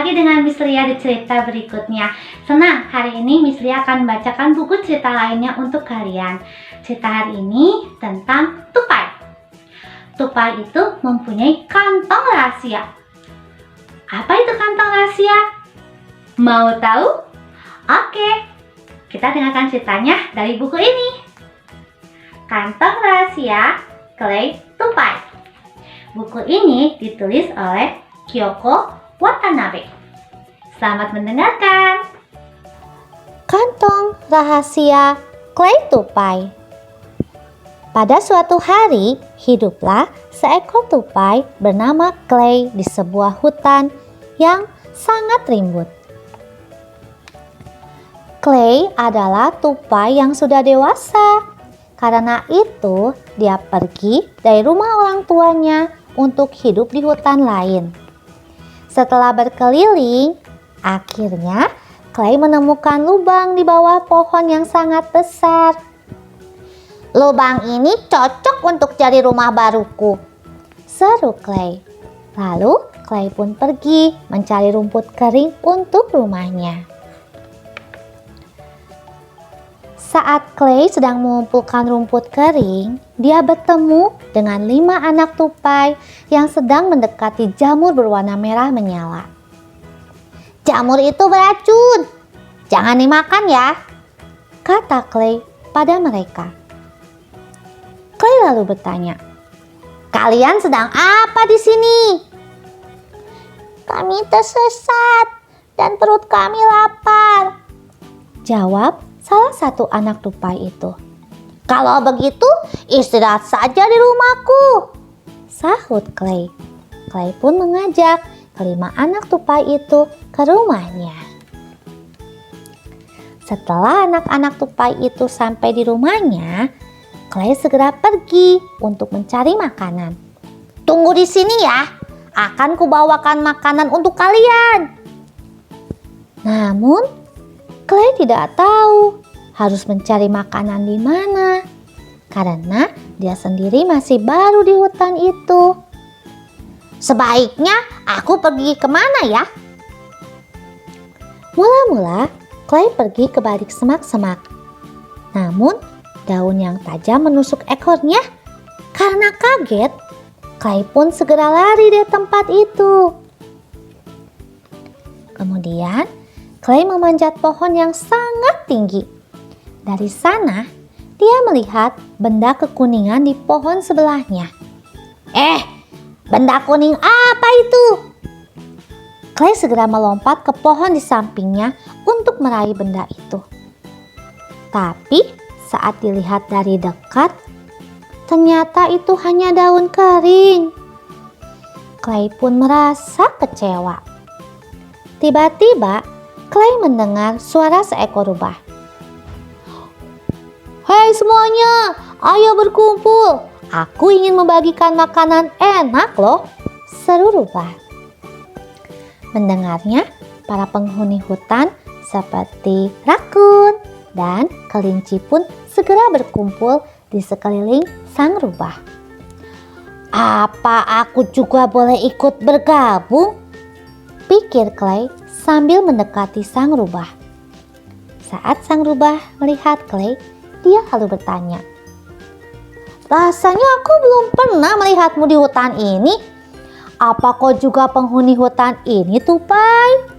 lagi dengan Miss Lia di cerita berikutnya. Senang, hari ini Miss Lia akan membacakan buku cerita lainnya untuk kalian. Cerita hari ini tentang tupai. Tupai itu mempunyai kantong rahasia. Apa itu kantong rahasia? Mau tahu? Oke, kita dengarkan ceritanya dari buku ini. Kantong rahasia Clay Tupai. Buku ini ditulis oleh Kyoko Watanabe. Selamat mendengarkan. Kantong rahasia Clay Tupai. Pada suatu hari, hiduplah seekor tupai bernama Clay di sebuah hutan yang sangat rimbun. Clay adalah tupai yang sudah dewasa. Karena itu, dia pergi dari rumah orang tuanya untuk hidup di hutan lain. Setelah berkeliling, akhirnya Clay menemukan lubang di bawah pohon yang sangat besar. "Lubang ini cocok untuk jadi rumah baruku," seru Clay. Lalu Clay pun pergi mencari rumput kering untuk rumahnya. Saat Clay sedang mengumpulkan rumput kering, dia bertemu dengan 5 anak tupai yang sedang mendekati jamur berwarna merah menyala. "Jamur itu beracun, jangan dimakan ya," kata Clay pada mereka. Clay lalu bertanya, "Kalian sedang apa di sini?" "Kami tersesat dan perut kami lapar," jawab salah satu anak tupai itu. "Kalau begitu, istirahat saja di rumahku," sahut Clay. Clay pun mengajak kelima anak tupai itu ke rumahnya. Setelah anak-anak tupai itu sampai di rumahnya, Clay segera pergi untuk mencari makanan. "Tunggu di sini ya, akan kubawakan makanan untuk kalian." Namun Clay tidak tahu harus mencari makanan di mana, karena dia sendiri masih baru di hutan itu. "Sebaiknya aku pergi kemana ya?" Mula-mula Clay pergi ke balik semak-semak. Namun daun yang tajam menusuk ekornya. Karena kaget, Clay pun segera lari dari tempat itu. Kemudian Clay memanjat pohon yang sangat tinggi. Dari sana, dia melihat benda kekuningan di pohon sebelahnya. Benda kuning apa itu?" Clay segera melompat ke pohon di sampingnya untuk meraih benda itu. Tapi saat dilihat dari dekat, ternyata itu hanya daun kering. Clay pun merasa kecewa. Tiba-tiba, Clay mendengar suara seekor rubah. "Hei semuanya, ayo berkumpul. Aku ingin membagikan makanan enak loh," seru rubah. Mendengarnya, para penghuni hutan seperti rakun dan kelinci pun segera berkumpul di sekeliling sang rubah. "Apa aku juga boleh ikut bergabung?" pikir Clay sambil mendekati sang rubah. Saat sang rubah melihat Clay, dia lalu bertanya, "Rasanya aku belum pernah melihatmu di hutan ini. Apa kau juga penghuni hutan ini, tupai?"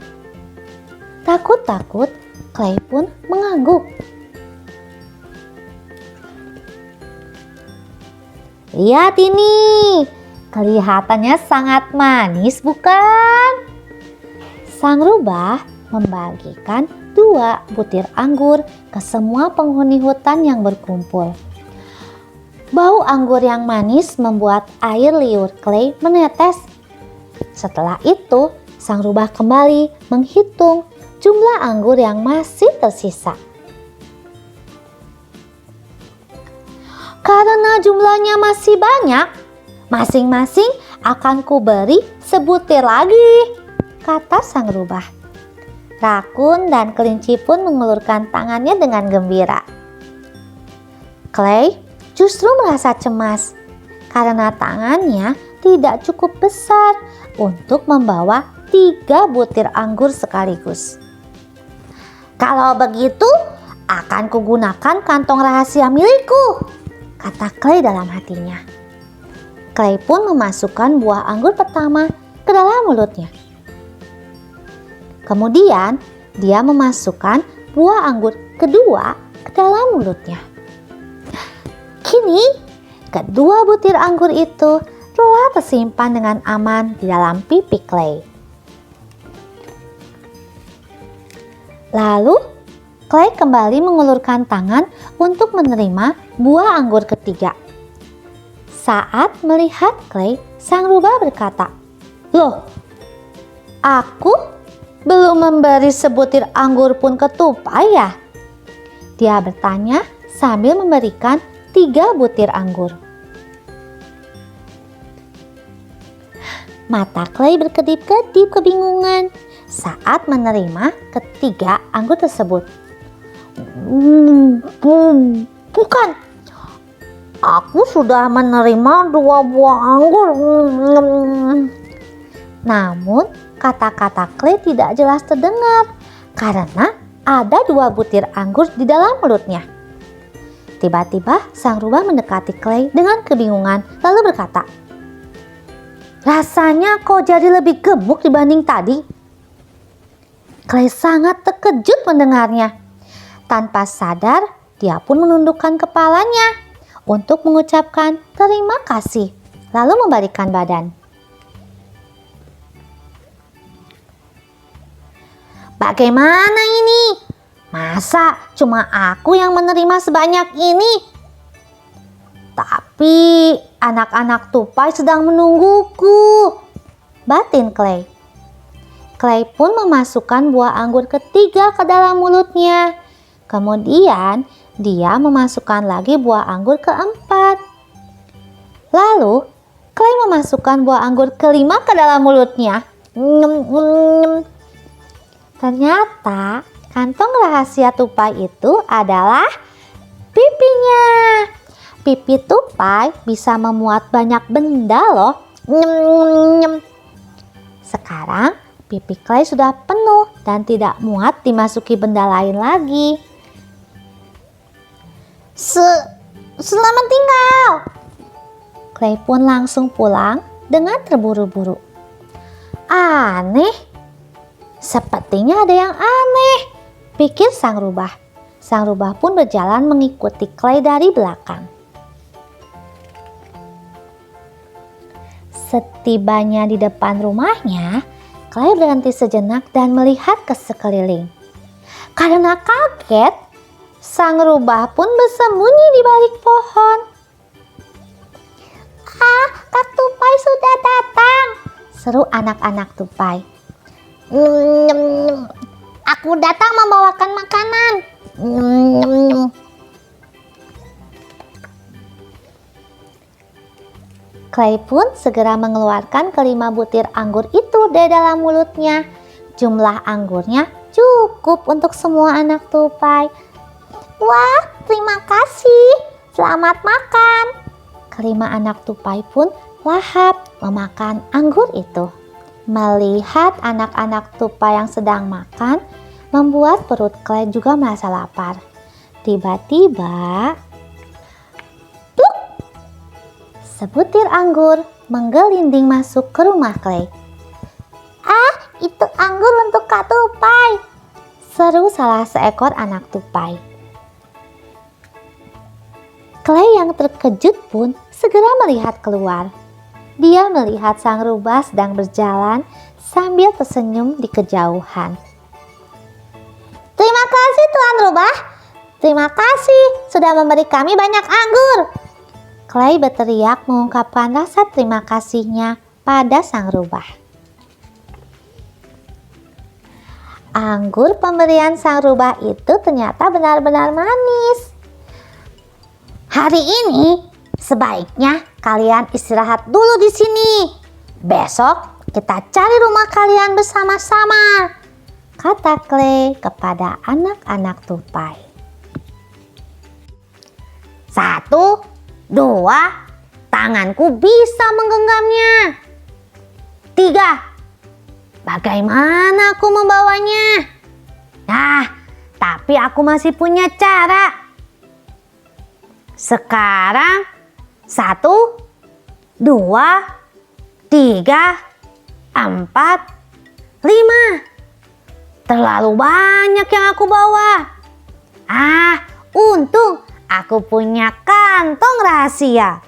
Takut-takut, Clay pun mengangguk. "Lihat ini, kelihatannya sangat manis bukan?" Sang rubah membagikan 2 butir anggur ke semua penghuni hutan yang berkumpul. Bau anggur yang manis membuat air liur Clay menetes. Setelah itu, sang rubah kembali menghitung jumlah anggur yang masih tersisa. "Karena jumlahnya masih banyak, masing-masing akan kuberi sebutir lagi," kata sang rubah. Rakun dan kelinci pun mengulurkan tangannya dengan gembira. Clay justru merasa cemas karena tangannya tidak cukup besar untuk membawa 3 butir anggur sekaligus. "Kalau begitu, akan kugunakan kantong rahasia milikku," kata Clay dalam hatinya. Clay pun memasukkan buah anggur pertama ke dalam mulutnya. Kemudian dia memasukkan buah anggur kedua ke dalam mulutnya. Kini kedua butir anggur itu telah tersimpan dengan aman di dalam pipi Clay. Lalu Clay kembali mengulurkan tangan untuk menerima buah anggur ketiga. Saat melihat Clay, sang rubah berkata, "Loh, aku belum memberi sebutir anggur pun ke Tupai ya?" Dia bertanya sambil memberikan 3 butir anggur. Mata Clay berkedip-kedip kebingungan saat menerima ketiga anggur tersebut. Bukan, aku sudah menerima 2 buah anggur." Namun kata-kata Clay tidak jelas terdengar karena ada 2 butir anggur di dalam mulutnya. Tiba-tiba sang rubah mendekati Clay dengan kebingungan lalu berkata, "Rasanya kau jadi lebih gemuk dibanding tadi." Clay sangat terkejut mendengarnya. Tanpa sadar, dia pun menundukkan kepalanya untuk mengucapkan terima kasih, lalu membalikkan badan. "Bagaimana ini? Masa cuma aku yang menerima sebanyak ini? Tapi anak-anak Tupai sedang menungguku," batin Clay. Clay pun memasukkan buah anggur ketiga ke dalam mulutnya. Kemudian dia memasukkan lagi buah anggur keempat. Lalu Clay memasukkan buah anggur kelima ke dalam mulutnya. Ternyata kantong rahasia Tupai itu adalah pipinya. Pipi Tupai bisa memuat banyak benda loh. Sekarang pipi Clay sudah penuh dan tidak muat dimasuki benda lain lagi. Selamat tinggal. Clay pun langsung pulang dengan terburu-buru. Aneh, sepertinya ada yang aneh, pikir sang rubah. Sang rubah pun berjalan mengikuti Clay dari belakang. Setibanya di depan rumahnya, Clay berhenti sejenak dan melihat ke sekeliling. Karena kaget, sang rubah pun bersembunyi di balik pohon. Kak Tupai sudah datang, seru anak-anak Tupai. Aku datang membawakan makanan. Clay pun segera mengeluarkan kelima butir anggur itu dari dalam mulutnya. Jumlah anggurnya cukup untuk semua anak Tupai. Wah, terima kasih. Selamat makan. Kelima anak Tupai pun lahap memakan anggur itu. Melihat anak-anak Tupai yang sedang makan, membuat perut Clay juga merasa lapar. Tiba-tiba, pluk! Sebutir anggur menggelinding masuk ke rumah Clay. Itu anggur untuk Kak Tupai, seru salah seekor anak Tupai. Clay yang terkejut pun segera melihat keluar. Dia melihat sang rubah sedang berjalan sambil tersenyum di kejauhan. Terima kasih Tuan Rubah. Terima kasih sudah memberi kami banyak anggur. Clay berteriak mengungkapkan rasa terima kasihnya pada sang rubah. Anggur pemberian sang rubah itu ternyata benar-benar manis. Hari ini sebaiknya kalian istirahat dulu di sini. Besok kita cari rumah kalian bersama-sama, kata Clay kepada anak-anak Tupai. 1, 2, tanganku bisa menggenggamnya. 3, Bagaimana aku membawanya? Nah, tapi aku masih punya cara. Sekarang 1, 2, 3, 4, 5. Terlalu banyak yang aku bawa. Untung aku punya kantong rahasia.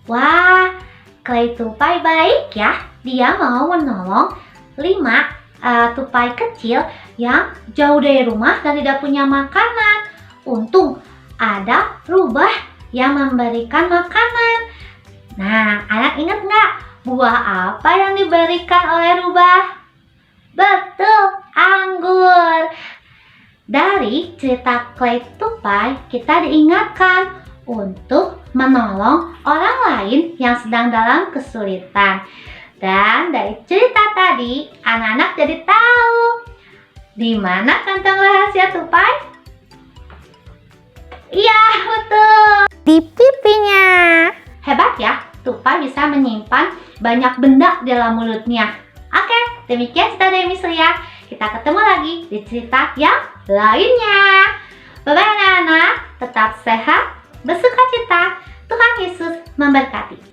Wah, Clay tupai baik ya. Dia mau menolong 5 tupai kecil yang jauh dari rumah dan tidak punya makanan. Untung ada rubah yang memberikan makanan. Nah, anak ingat nggak buah apa yang diberikan oleh rubah? Betul, anggur. Dari cerita Clay tupai kita diingatkan untuk menolong orang lain yang sedang dalam kesulitan. Dan dari cerita tadi, anak-anak jadi tahu di mana kantong rahasia tupai? Iya, betul. Di pipinya. Hebat ya, tupai bisa menyimpan banyak benda di dalam mulutnya. Oke, demikian cerita dari Miss Lia. Kita ketemu lagi di cerita yang lainnya. Bye-bye anak-anak, tetap sehat, bersukacita. Tuhan Yesus memberkati.